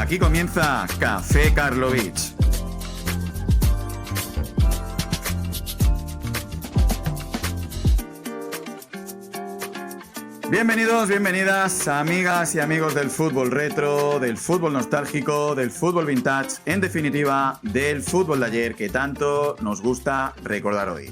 Aquí comienza Café Karlovich. Bienvenidos, bienvenidas, amigas y amigos del fútbol retro, del fútbol nostálgico, del fútbol vintage, en definitiva, del fútbol de ayer que tanto nos gusta recordar hoy.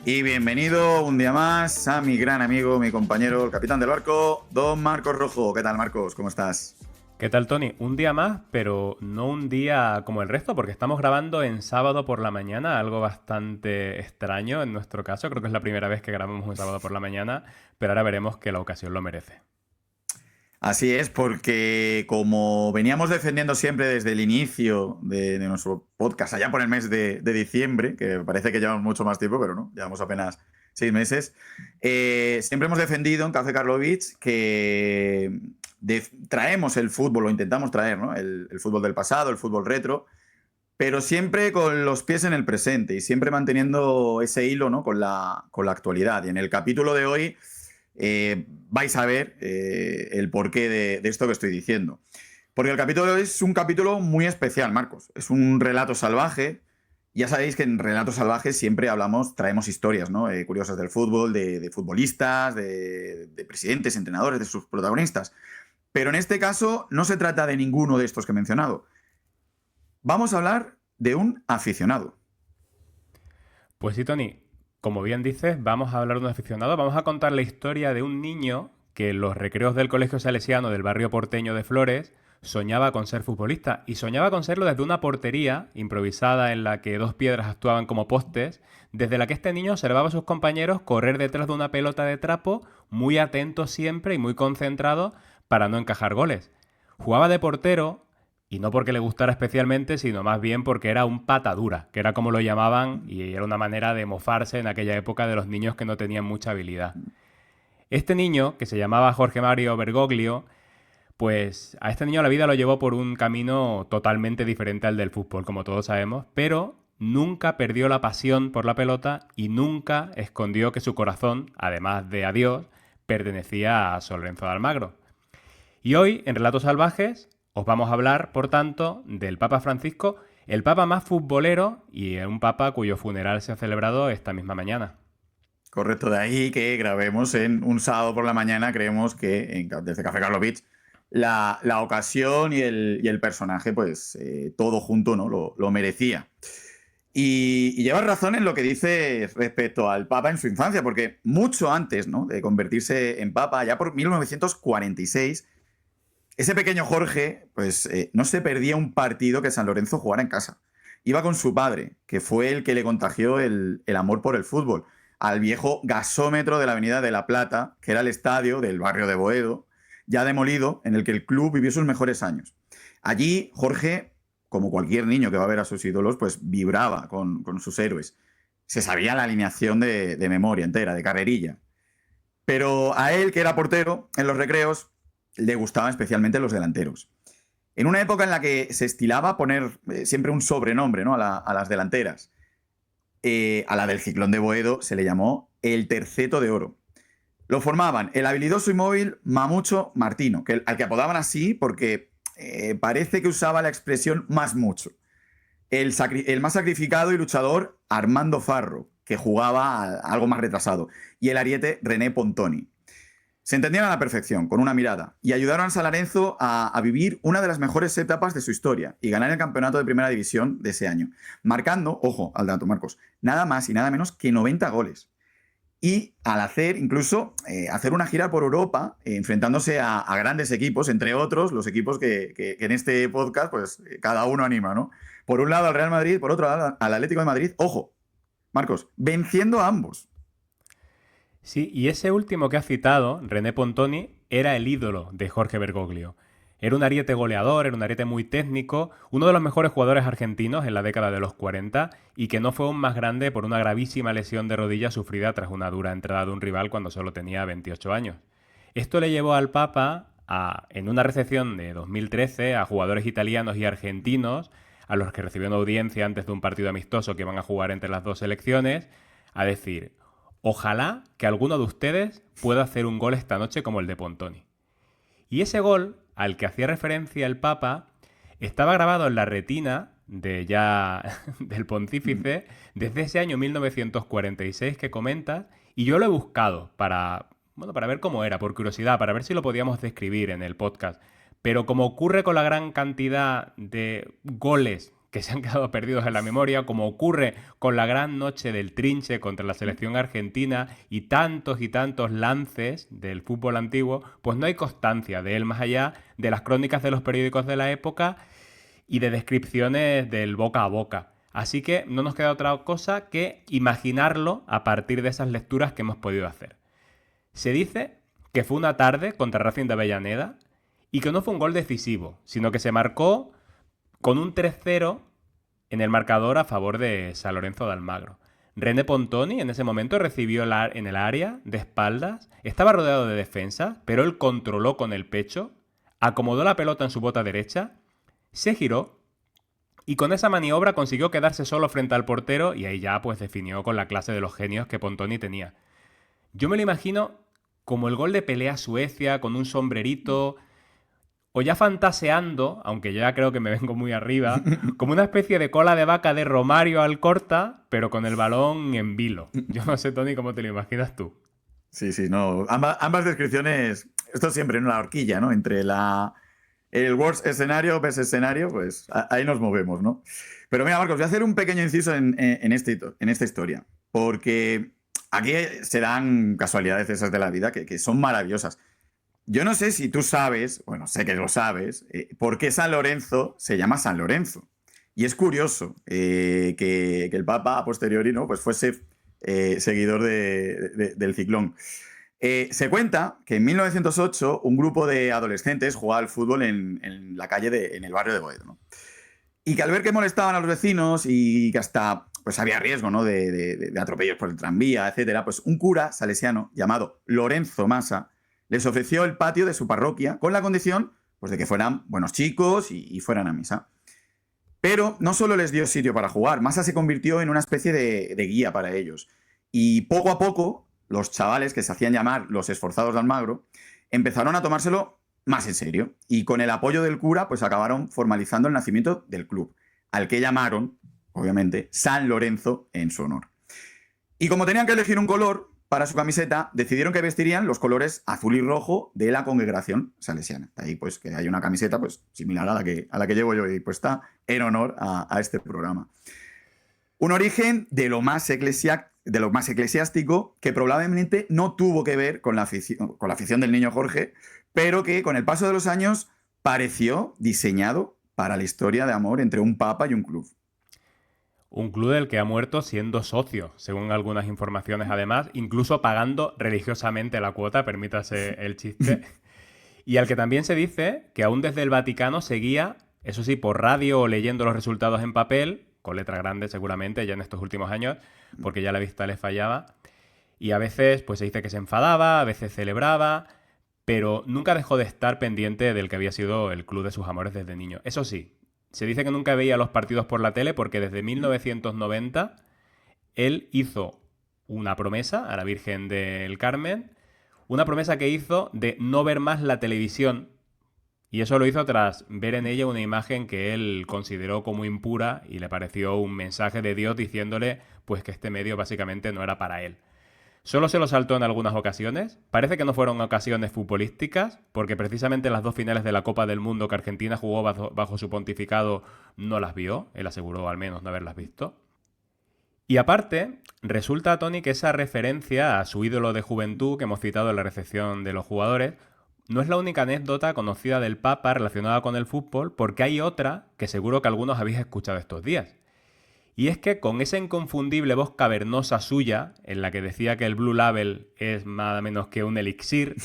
Y bienvenido un día más a mi gran amigo, mi compañero, el capitán del barco, don Marcos Rojo. ¿Qué tal, Marcos? ¿Cómo estás? ¿Qué tal, Tony? Un día más, pero no un día como el resto, porque estamos grabando en sábado por la mañana, algo bastante extraño en nuestro caso. Creo que es la primera vez que grabamos un sábado por la mañana, pero ahora veremos que la ocasión lo merece. Así es, porque como veníamos defendiendo siempre desde el inicio de nuestro podcast, allá por el mes de diciembre, que parece que llevamos mucho más tiempo, pero no, llevamos apenas 6 meses, siempre hemos defendido en Café Karlovich que traemos el fútbol, o intentamos traer, ¿no? El fútbol del pasado, el fútbol retro, pero siempre con los pies en el presente y siempre manteniendo ese hilo, ¿no? con la actualidad. Y en el capítulo de hoy vais a ver el porqué de esto que estoy diciendo. Porque el capítulo de hoy es un capítulo muy especial, Marcos. Es un relato salvaje. Ya sabéis que en Relatos Salvajes siempre traemos historias, ¿no? Curiosas del fútbol, de futbolistas, de presidentes, entrenadores, de sus protagonistas. Pero en este caso no se trata de ninguno de estos que he mencionado. Vamos a hablar de un aficionado. Pues sí, Tony, como bien dices, vamos a hablar de un aficionado. Vamos a contar la historia de un niño que en los recreos del Colegio Salesiano del barrio porteño de Flores soñaba con ser futbolista, y soñaba con serlo desde una portería improvisada en la que 2 piedras actuaban como postes, desde la que este niño observaba a sus compañeros correr detrás de una pelota de trapo, muy atento siempre y muy concentrado para no encajar goles. Jugaba de portero, y no porque le gustara especialmente, sino más bien porque era un patadura, que era como lo llamaban, y era una manera de mofarse en aquella época de los niños que no tenían mucha habilidad. Este niño, que se llamaba Jorge Mario Bergoglio, pues a este niño la vida lo llevó por un camino totalmente diferente al del fútbol, como todos sabemos, pero nunca perdió la pasión por la pelota y nunca escondió que su corazón, además de a Dios, pertenecía a Sor Lorenzo de Almagro. Y hoy, en Relatos Salvajes, os vamos a hablar, por tanto, del Papa Francisco, el Papa más futbolero y un Papa cuyo funeral se ha celebrado esta misma mañana. Correcto, de ahí que grabemos en un sábado por la mañana, creemos que desde Café Karlovich la ocasión y el personaje, pues todo junto, ¿no? Lo merecía. Y llevas razón en lo que dices respecto al Papa en su infancia, porque mucho antes, ¿no? de convertirse en Papa, ya por 1946, ese pequeño Jorge pues no se perdía un partido que San Lorenzo jugara en casa. Iba con su padre, que fue el que le contagió el amor por el fútbol, al viejo gasómetro de la Avenida de la Plata, que era el estadio del barrio de Boedo, ya demolido, en el que el club vivió sus mejores años. Allí, Jorge, como cualquier niño que va a ver a sus ídolos, pues vibraba con sus héroes. Se sabía la alineación de memoria entera, de carrerilla. Pero a él, que era portero, en los recreos, le gustaban especialmente los delanteros. En una época en la que se estilaba poner siempre un sobrenombre, ¿no? a las delanteras. A la del Ciclón de Boedo se le llamó el Terceto de Oro. Lo formaban el habilidoso y móvil Mamucho Martino, al que apodaban así porque parece que usaba la expresión más mucho. El más sacrificado y luchador Armando Farro, que jugaba algo más retrasado. Y el ariete René Pontoni. Se entendían a la perfección, con una mirada, y ayudaron a San Lorenzo a vivir una de las mejores etapas de su historia y ganar el campeonato de primera división de ese año, marcando, ojo al dato, Marcos, nada más y nada menos que 90 goles. Y al incluso hacer una gira por Europa, enfrentándose a grandes equipos, entre otros los equipos que en este podcast pues cada uno anima, ¿no? Por un lado al Real Madrid, por otro lado al Atlético de Madrid. Ojo, Marcos, venciendo a ambos. Sí, y ese último que has citado, René Pontoni, era el ídolo de Jorge Bergoglio. Era un ariete goleador, era un ariete muy técnico, uno de los mejores jugadores argentinos en la década de los 40 y que no fue aún más grande por una gravísima lesión de rodilla sufrida tras una dura entrada de un rival cuando solo tenía 28 años. Esto le llevó al Papa en una recepción de 2013 a jugadores italianos y argentinos, a los que recibió una audiencia antes de un partido amistoso que van a jugar entre las dos selecciones, a decir: ojalá que alguno de ustedes pueda hacer un gol esta noche como el de Pontoni. Y ese gol, al que hacía referencia el Papa, Estaba grabado en la retina del pontífice desde ese año 1946 que comentas, y yo lo he buscado para ver cómo era, por curiosidad, para ver si lo podíamos describir en el podcast. Pero como ocurre con la gran cantidad de goles que se han quedado perdidos en la memoria, como ocurre con la gran noche del Trinche contra la selección argentina y tantos lances del fútbol antiguo, pues no hay constancia de él más allá de las crónicas de los periódicos de la época y de descripciones del boca a boca. Así que no nos queda otra cosa que imaginarlo a partir de esas lecturas que hemos podido hacer. Se dice que fue una tarde contra Racing de Avellaneda y que no fue un gol decisivo, sino que se marcó con un 3-0 en el marcador a favor de San Lorenzo de Almagro. René Pontoni en ese momento recibió en el área de espaldas, estaba rodeado de defensas, pero él controló con el pecho, acomodó la pelota en su bota derecha, se giró y con esa maniobra consiguió quedarse solo frente al portero y ahí ya pues definió con la clase de los genios que Pontoni tenía. Yo me lo imagino como el gol de pelea Suecia con un sombrerito, o ya fantaseando, aunque yo ya creo que me vengo muy arriba, como una especie de cola de vaca de Romario Alcorta, pero con el balón en vilo. Yo no sé, Tony, cómo te lo imaginas tú. Sí, no. Ambas descripciones, esto siempre en una horquilla, ¿no? Entre el worst escenario, best escenario, pues ahí nos movemos, ¿no? Pero mira, Marcos, voy a hacer un pequeño inciso en esta historia, porque aquí se dan casualidades esas de la vida que son maravillosas. Yo no sé si tú sabes, bueno, sé que lo sabes, por qué San Lorenzo se llama San Lorenzo. Y es curioso que el Papa a posteriori, ¿no? Pues fuese seguidor del Ciclón. Se cuenta que en 1908 un grupo de adolescentes jugaba al fútbol en la calle en el barrio de Boedo, ¿no? Y que al ver que molestaban a los vecinos y que hasta pues había riesgo, ¿no? de atropellos por el tranvía, etcétera, pues un cura salesiano llamado Lorenzo Massa les ofreció el patio de su parroquia con la condición pues, de que fueran buenos chicos y fueran a misa. Pero no solo les dio sitio para jugar, Massa se convirtió en una especie de guía para ellos. Y poco a poco, los chavales que se hacían llamar los esforzados de Almagro empezaron a tomárselo más en serio. Y con el apoyo del cura, pues acabaron formalizando el nacimiento del club, al que llamaron, obviamente, San Lorenzo en su honor. Y como tenían que elegir un color para su camiseta, decidieron que vestirían los colores azul y rojo de la congregación salesiana. De ahí pues que hay una camiseta pues similar a la que llevo yo y puesta en honor a este programa. Un origen de lo más eclesiástico que probablemente no tuvo que ver con la afición del niño Jorge, pero que con el paso de los años pareció diseñado para la historia de amor entre un papa y un club. Un club del que ha muerto siendo socio, según algunas informaciones además, incluso pagando religiosamente la cuota, permítase el chiste, y al que también se dice que aún desde el Vaticano seguía, eso sí, por radio o leyendo los resultados en papel, con letra grande seguramente ya en estos últimos años, porque ya la vista le fallaba, y a veces pues se dice que se enfadaba, a veces celebraba, pero nunca dejó de estar pendiente del que había sido el club de sus amores desde niño. Eso sí, se dice que nunca veía los partidos por la tele porque desde 1990 él hizo una promesa a la Virgen del Carmen, una promesa que hizo de no ver más la televisión, y eso lo hizo tras ver en ella una imagen que él consideró como impura y le pareció un mensaje de Dios diciéndole pues que este medio básicamente no era para él. Solo se lo saltó en algunas ocasiones. Parece que no fueron ocasiones futbolísticas, porque precisamente las dos finales de la Copa del Mundo que Argentina jugó bajo su pontificado no las vio. Él aseguró al menos no haberlas visto. Y aparte, resulta, Tony, que esa referencia a su ídolo de juventud que hemos citado en la recepción de los jugadores no es la única anécdota conocida del Papa relacionada con el fútbol, porque hay otra que seguro que algunos habéis escuchado estos días. Y es que con esa inconfundible voz cavernosa suya, en la que decía que el Blue Label es nada menos que un elixir,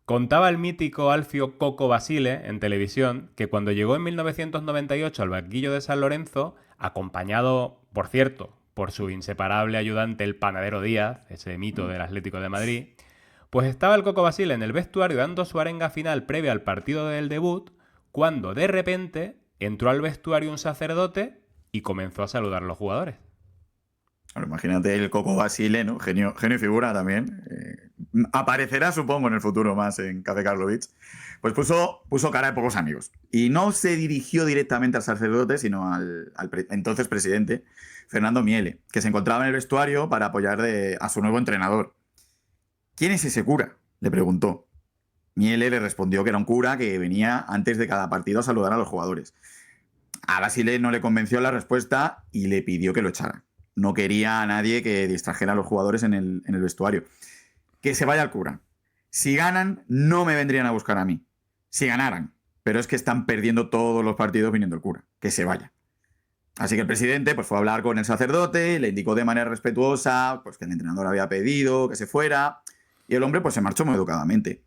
contaba el mítico Alfio Coco Basile en televisión que cuando llegó en 1998 al banquillo de San Lorenzo, acompañado, por cierto, por su inseparable ayudante el Panadero Díaz, ese mito del Atlético de Madrid, pues estaba el Coco Basile en el vestuario dando su arenga final previa al partido del debut, cuando de repente entró al vestuario un sacerdote y comenzó a saludar a los jugadores. Bueno, imagínate el Coco Basile, ¿no? Genio y figura también. aparecerá, supongo, en el futuro más en Café Karlovich, pues puso cara de pocos amigos. Y no se dirigió directamente al sacerdote, sino al entonces presidente, Fernando Miele, que se encontraba en el vestuario para apoyar a su nuevo entrenador. ¿Quién es ese cura?, le preguntó. Miele le respondió que era un cura que venía antes de cada partido a saludar a los jugadores. A Basile no le convenció la respuesta y le pidió que lo echara. No quería a nadie que distrajera a los jugadores en el vestuario. Que se vaya el cura. Si ganan, no me vendrían a buscar a mí. Si ganaran. Pero es que están perdiendo todos los partidos viniendo el cura. Que se vaya. Así que el presidente pues, fue a hablar con el sacerdote, le indicó de manera respetuosa pues, que el entrenador había pedido que se fuera, y el hombre pues, se marchó muy educadamente.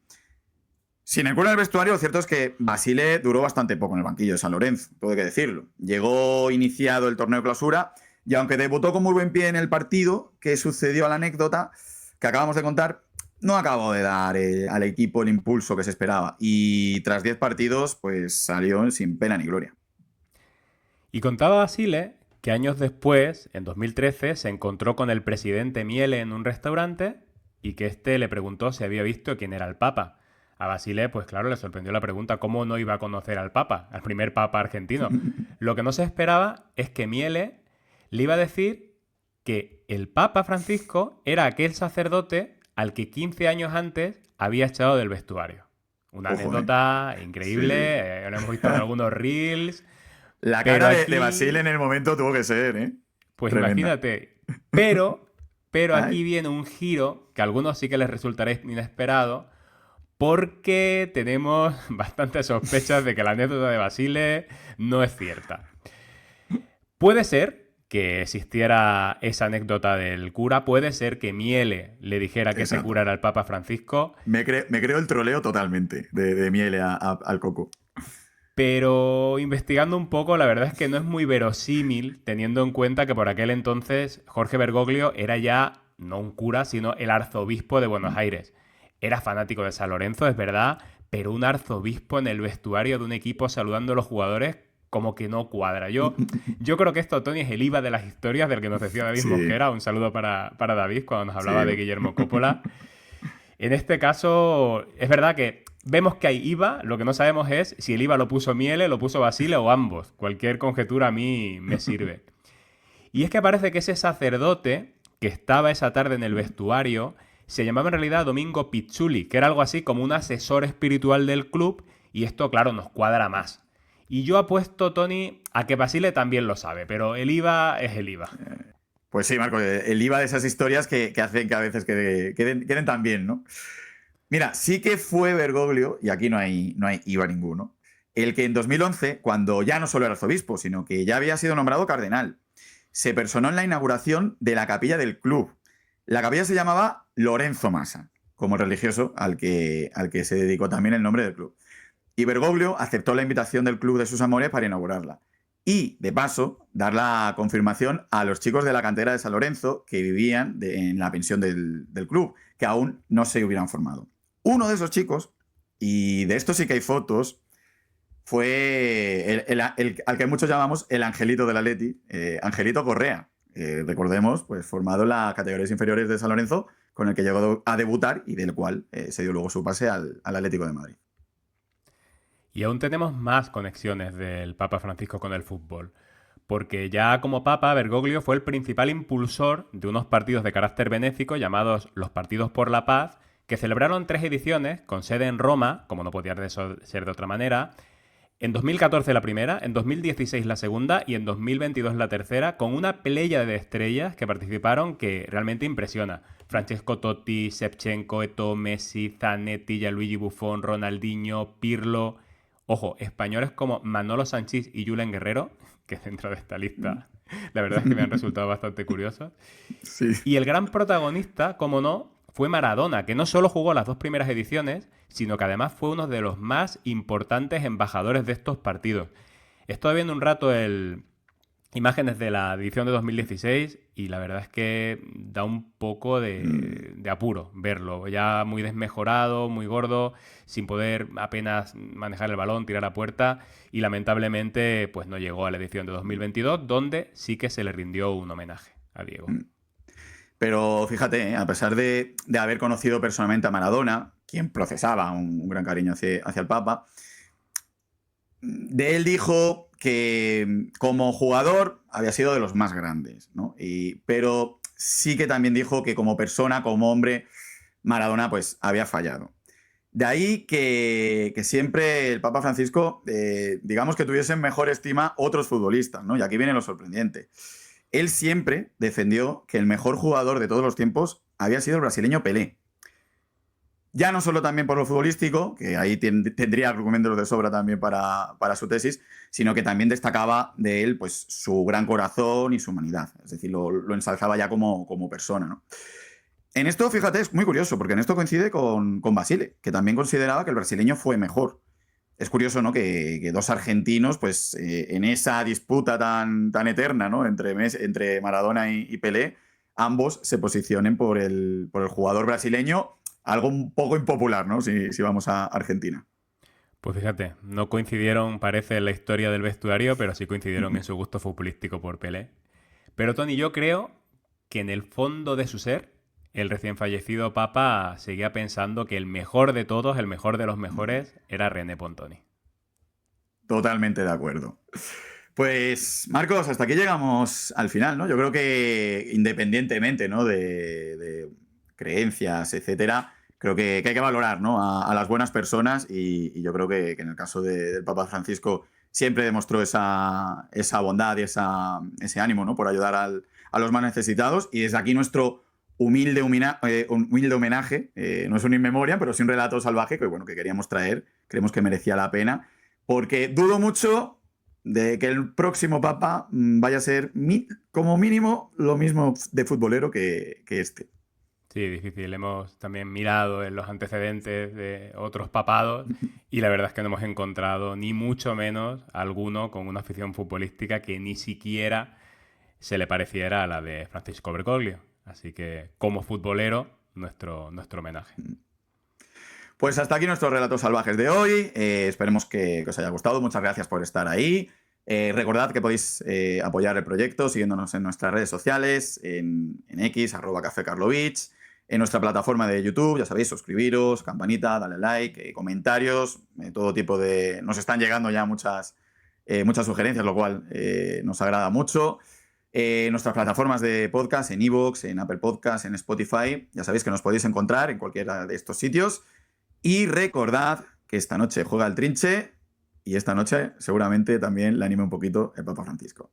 Sin el cura en el vestuario, lo cierto es que Basile duró bastante poco en el banquillo de San Lorenzo, todo hay que decirlo. Llegó iniciado el torneo de clausura, y aunque debutó con muy buen pie en el partido, que sucedió a la anécdota que acabamos de contar, no acabó de dar al equipo el impulso que se esperaba. Y tras 10 partidos, pues salió sin pena ni gloria. Y contaba Basile que años después, en 2013, se encontró con el presidente Miele en un restaurante y que éste le preguntó si había visto quién era el Papa. A Basile, pues claro, le sorprendió la pregunta, ¿cómo no iba a conocer al Papa, al primer Papa argentino? Lo que no se esperaba es que Miele le iba a decir que el Papa Francisco era aquel sacerdote al que 15 años antes había echado del vestuario. Una anécdota increíble, lo hemos visto en algunos reels. La cara de Basile en el momento tuvo que ser, ¿eh? Pues tremenda. Imagínate. Pero aquí viene un giro que a algunos sí que les resultará inesperado, porque tenemos bastantes sospechas de que la anécdota de Basile no es cierta. Puede ser que existiera esa anécdota del cura, puede ser que Miele le dijera que ese cura era el Papa Francisco. Me creo el troleo totalmente de Miele al Coco. Pero investigando un poco, la verdad es que no es muy verosímil, teniendo en cuenta que por aquel entonces Jorge Bergoglio era ya no un cura, sino el arzobispo de Buenos Aires. Era fanático de San Lorenzo, es verdad, pero un arzobispo en el vestuario de un equipo saludando a los jugadores como que no cuadra. Yo creo que esto, Tony, es el IVA de las historias del que nos decía David Mosquera. Un saludo para David cuando nos hablaba de Guillermo Coppola. En este caso, es verdad que vemos que hay IVA, lo que no sabemos es si el IVA lo puso Miele, lo puso Basile o ambos. Cualquier conjetura a mí me sirve. Y es que parece que ese sacerdote que estaba esa tarde en el vestuario se llamaba en realidad Domingo Pizzuli, que era algo así como un asesor espiritual del club, y esto, claro, nos cuadra más. Y yo apuesto, Tony, a que Basile también lo sabe, pero el IVA es el IVA. Pues sí, Marco, el IVA de esas historias que hacen que a veces queden tan bien, ¿no? Mira, sí que fue Bergoglio, y aquí no hay IVA ninguno, el que en 2011, cuando ya no solo era arzobispo, sino que ya había sido nombrado cardenal, se personó en la inauguración de la capilla del club. La capilla se llamaba Lorenzo Massa, como religioso al que se dedicó también el nombre del club. Y Bergoglio aceptó la invitación del club de sus amores para inaugurarla. Y, de paso, dar la confirmación a los chicos de la cantera de San Lorenzo que vivían en la pensión del club, que aún no se hubieran formado. Uno de esos chicos, y de esto sí que hay fotos, fue al que muchos llamamos el Angelito del Atleti, Angelito Correa. Recordemos, pues formado en las categorías inferiores de San Lorenzo, con el que llegó a debutar y del cual se dio luego su pase al Atlético de Madrid. Y aún tenemos más conexiones del Papa Francisco con el fútbol, porque ya como Papa, Bergoglio fue el principal impulsor de unos partidos de carácter benéfico llamados los Partidos por la Paz, que celebraron 3 ediciones con sede en Roma, como no podía ser de otra manera. En 2014 la primera, en 2016 la segunda y en 2022 la tercera, con una playa de estrellas que participaron que realmente impresiona. Francesco Totti, Shevchenko, Eto'o, Messi, Zanetti, Gianluigi Buffon, Ronaldinho, Pirlo. Ojo, españoles como Manolo Sanchís y Julen Guerrero, que dentro de esta lista la verdad es que me han resultado bastante curiosos. Sí. Y el gran protagonista, como no, fue Maradona, que no solo jugó las 2 primeras ediciones, sino que además fue uno de los más importantes embajadores de estos partidos. Estoy viendo un rato imágenes de la edición de 2016 y la verdad es que da un poco de apuro verlo. Ya muy desmejorado, muy gordo, sin poder apenas manejar el balón, tirar a puerta, y lamentablemente pues no llegó a la edición de 2022, donde sí que se le rindió un homenaje a Diego. Pero fíjate, a pesar de haber conocido personalmente a Maradona, quien procesaba un gran cariño hacia el Papa, de él dijo que como jugador había sido de los más grandes, ¿no? Pero sí que también dijo que como persona, como hombre, Maradona pues había fallado. De ahí que siempre el Papa Francisco, digamos que tuviese en mejor estima otros futbolistas, ¿no? Y aquí viene lo sorprendente. Él siempre defendió que el mejor jugador de todos los tiempos había sido el brasileño Pelé. Ya no solo también por lo futbolístico, que ahí tendría argumentos de sobra también para su tesis, sino que también destacaba de él pues, su gran corazón y su humanidad. Es decir, lo ensalzaba ya como persona, ¿no? En esto, fíjate, es muy curioso, porque en esto coincide con Basile, que también consideraba que el brasileño fue mejor. Es curioso, ¿no? Que dos argentinos, pues en esa disputa tan eterna, ¿no? Entre Maradona y Pelé, ambos se posicionen por el jugador brasileño, algo un poco impopular, ¿no? Si vamos a Argentina. Pues fíjate, no coincidieron, parece, en la historia del vestuario, pero sí coincidieron en su gusto futbolístico por Pelé. Pero Tony, yo creo que en el fondo de su ser, el recién fallecido Papa seguía pensando que el mejor de todos, el mejor de los mejores, era René Pontoni. Totalmente de acuerdo. Pues, Marcos, hasta aquí llegamos al final, ¿no? Yo creo que independientemente, ¿no? de creencias, etcétera, creo que hay que valorar, ¿no? a las buenas personas y yo creo que en el caso del Papa Francisco siempre demostró esa bondad y ese ánimo, ¿no? Por ayudar a los más necesitados. Y desde aquí nuestro humilde homenaje, no es un in memoriam, pero sí un relato salvaje que, bueno, que queríamos traer, creemos que merecía la pena, porque dudo mucho de que el próximo Papa vaya a ser como mínimo lo mismo de futbolero que este. Sí, difícil. Hemos también mirado en los antecedentes de otros papados y la verdad es que no hemos encontrado ni mucho menos alguno con una afición futbolística que ni siquiera se le pareciera a la de Francisco Bergoglio. Así que, como futbolero, nuestro homenaje. Pues hasta aquí nuestros relatos salvajes de hoy. Esperemos que os haya gustado. Muchas gracias por estar ahí. Recordad que podéis apoyar el proyecto siguiéndonos en nuestras redes sociales, en X, @cafecarlovich, en nuestra plataforma de YouTube, ya sabéis, suscribiros, campanita, dale like, comentarios, todo tipo de... Nos están llegando ya muchas sugerencias, lo cual nos agrada mucho. Nuestras plataformas de podcast, en iVoox, en Apple Podcasts, en Spotify, ya sabéis que nos podéis encontrar en cualquiera de estos sitios. Y recordad que esta noche juega el Trinche y esta noche seguramente también le anime un poquito el Papa Francisco.